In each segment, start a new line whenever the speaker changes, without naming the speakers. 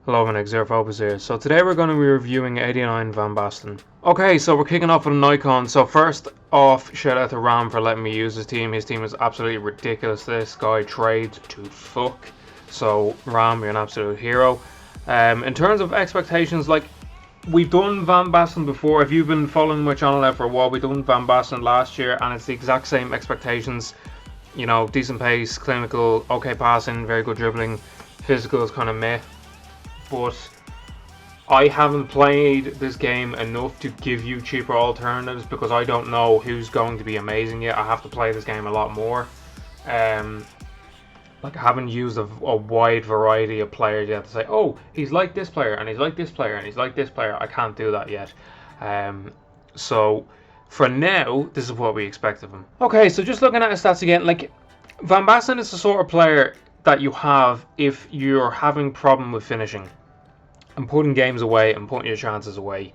Hello, my name's Xerophobus here. So today we're going to be reviewing 89 Van Basten. Okay, so we're kicking off with an icon. So first off, shout out to Ram for letting me use his team. His team is absolutely ridiculous. This guy trades to fuck. So Ram, you're an absolute hero. In terms of expectations, like, we've done Van Basten before. If you've been following my channel now for a while, we've done Van Basten last year, and it's the exact same expectations. You know, decent pace, clinical, okay passing, very good dribbling. Physical is kind of meh. But I haven't played this game enough to give you cheaper alternatives because I don't know who's going to be amazing yet. I have to play this game a lot more. Like, I haven't used a wide variety of players yet to say, oh, he's like this player, and he's like this player, and he's like this player. I can't do that yet. So for now, this is what we expect of him. Okay, so just looking at his stats again, like, Van Basten is the sort of player that you have if you're having problem with finishing and putting games away and putting your chances away.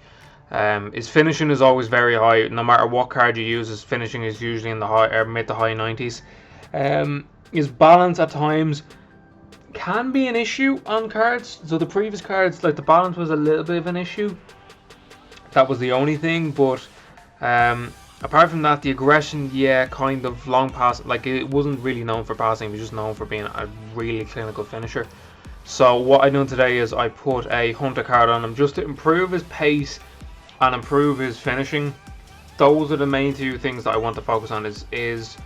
His finishing is always very high. No matter what card you use, his finishing is usually in the mid to high 90s. His balance at times can be an issue on cards. So the previous cards, like, the balance was a little bit of an issue. That was the only thing, but apart from that, the aggression, yeah, kind of long pass. Like, it wasn't really known for passing. It was just known for being a really clinical finisher. So what I done today is I put a Hunter card on him just to improve his pace and improve his finishing. Those are the main two things that I want to focus on, is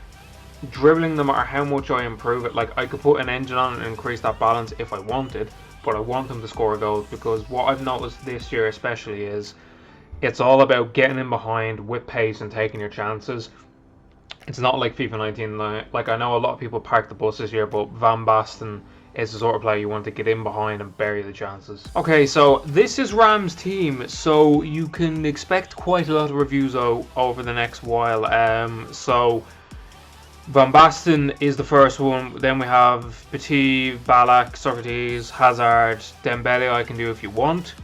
dribbling. No matter how much I improve it, like, I could put an engine on it and increase that balance if I wanted, but I want him to score goals, because what I've noticed this year especially is it's all about getting in behind with pace and taking your chances. It's not like FIFA 19. Like, I know a lot of people park the bus this year, but Van Basten is the sort of player you want to get in behind and bury the chances. Okay, so this is Ram's team, so you can expect quite a lot of reviews over the next while. So Van Basten is the first one. Then we have Petit, Ballack, Socrates, Hazard, Dembele. I can do if you want.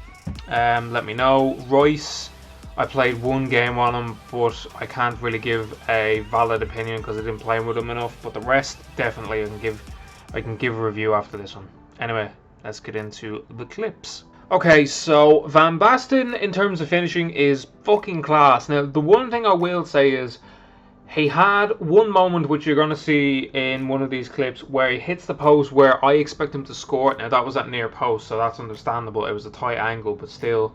Let me know. Royce, I played one game on him, but I can't really give a valid opinion because I didn't play with him enough. But the rest, definitely, I can give a review after this one. Anyway, let's get into the clips. Okay, so Van Basten, in terms of finishing, is fucking class. Now, the one thing I will say is he had one moment, which you're going to see in one of these clips, where he hits the post where I expect him to score. Now, that was at near post, so that's understandable. It was a tight angle, but still,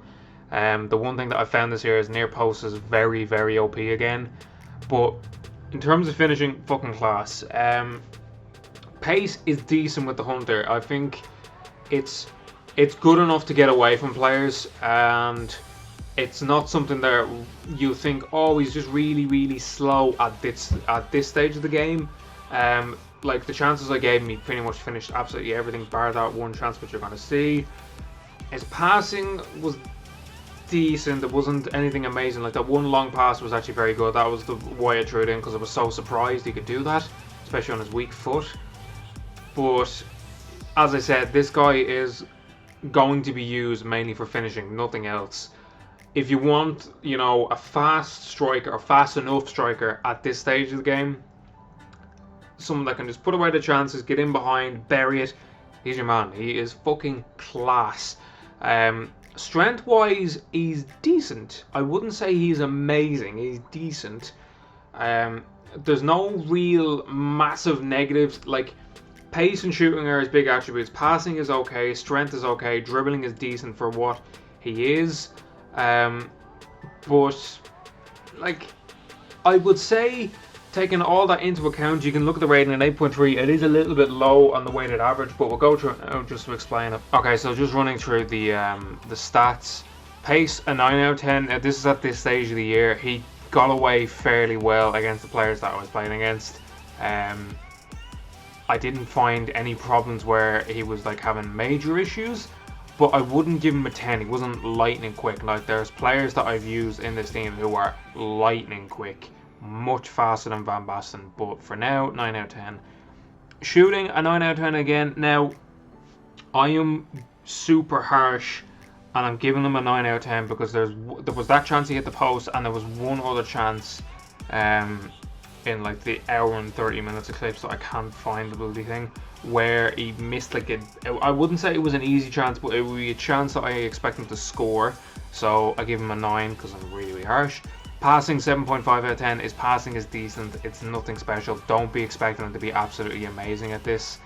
the one thing that I found this year is near post is very, very OP again. But in terms of finishing, fucking class. Pace is decent with the Hunter. I think it's good enough to get away from players, and it's not something that you think, oh, he's just really, really slow at this stage of the game. Like, the chances I gave him, he pretty much finished absolutely everything bar that one chance, which you're going to see. His passing was decent. It wasn't anything amazing. Like, that one long pass was actually very good. That was why I threw it in, because I was so surprised he could do that, especially on his weak foot. But as I said, this guy is going to be used mainly for finishing, nothing else. If you want, you know, a fast striker, or fast enough striker at this stage of the game, someone that can just put away the chances, get in behind, bury it, he's your man. He is fucking class. Strength-wise, he's decent. I wouldn't say he's amazing. He's decent. There's no real massive negatives. Like, pace and shooting are his big attributes. Passing is okay. Strength is okay. Dribbling is decent for what he is. But, like, I would say, taking all that into account, you can look at the rating at 8.3. It is a little bit low on the weighted average, but we'll go through it now just to explain it. Okay, so just running through the stats. Pace, a 9 out of 10. This is at this stage of the year. He got away fairly well against the players that I was playing against. I didn't find any problems where he was, like, having major issues, but I wouldn't give him a 10. He wasn't lightning quick. Like, there's players that I've used in this team who are lightning quick, much faster than Van Basten. But for now, 9 out of 10. Shooting, a 9 out of 10 again. Now, I am super harsh, and I'm giving him a 9 out of 10 because there was that chance he hit the post, and there was one other chance in like the hour and 30 minutes of clips that I can't find the bloody thing. where he missed like I wouldn't say it was an easy chance, but it would be a chance that I expect him to score. So I give him a 9 because I'm really, really harsh. Passing 7.5 out of 10. His passing is decent. It's nothing special. Don't be expecting him to be absolutely amazing at this.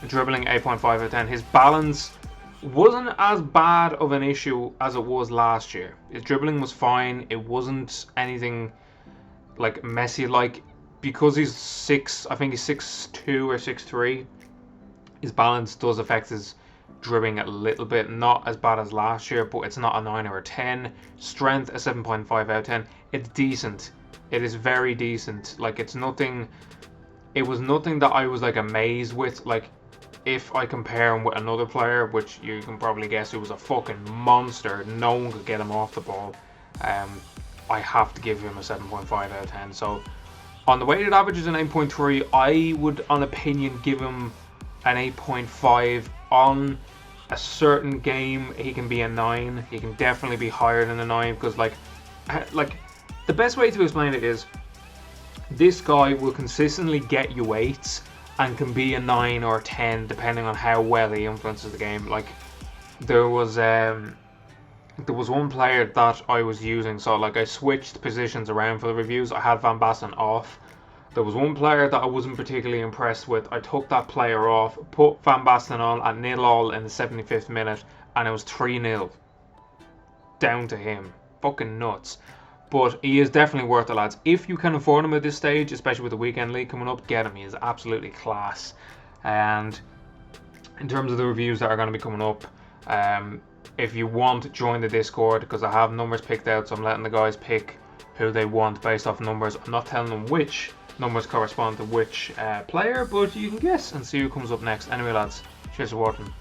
Dribbling 8.5 out of 10. His balance wasn't as bad of an issue as it was last year. His dribbling was fine. It wasn't anything like Messi like, because he's 6, I think he's 6'2" or 6'3". His balance does affect his dribbling a little bit. Not as bad as last year, but it's not a 9 or a 10. Strength a 7.5 out of 10. It's decent. It is very decent. Like, it's nothing. It was nothing that I was like amazed with. Like, if I compare him with another player, which you can probably guess who was a fucking monster, no one could get him off the ball. I have to give him a 7.5 out of 10. So on the weighted averages an 8.3, I would, on opinion, give him an 8.5. On a certain game, he can be a 9. He can definitely be higher than a 9, because like the best way to explain it is, this guy will consistently get you 8s and can be a 9 or a 10 depending on how well he influences the game. Like, there was one player that I was using, so like I switched positions around for the reviews. I had Van Basten off. There was one player that I wasn't particularly impressed with. I took that player off, put Van Basten on at 0-0 in the 75th minute, and it was 3-0 down to him. Fucking nuts. But he is definitely worth it, lads. If you can afford him at this stage, especially with the weekend league coming up, get him. He is absolutely class. And in terms of the reviews that are going to be coming up, if you want, join the Discord, because I have numbers picked out, so I'm letting the guys pick who they want based off numbers. I'm not telling them which numbers correspond to which player, but you can guess and see who comes up next. Anyway, lads, cheers for watching.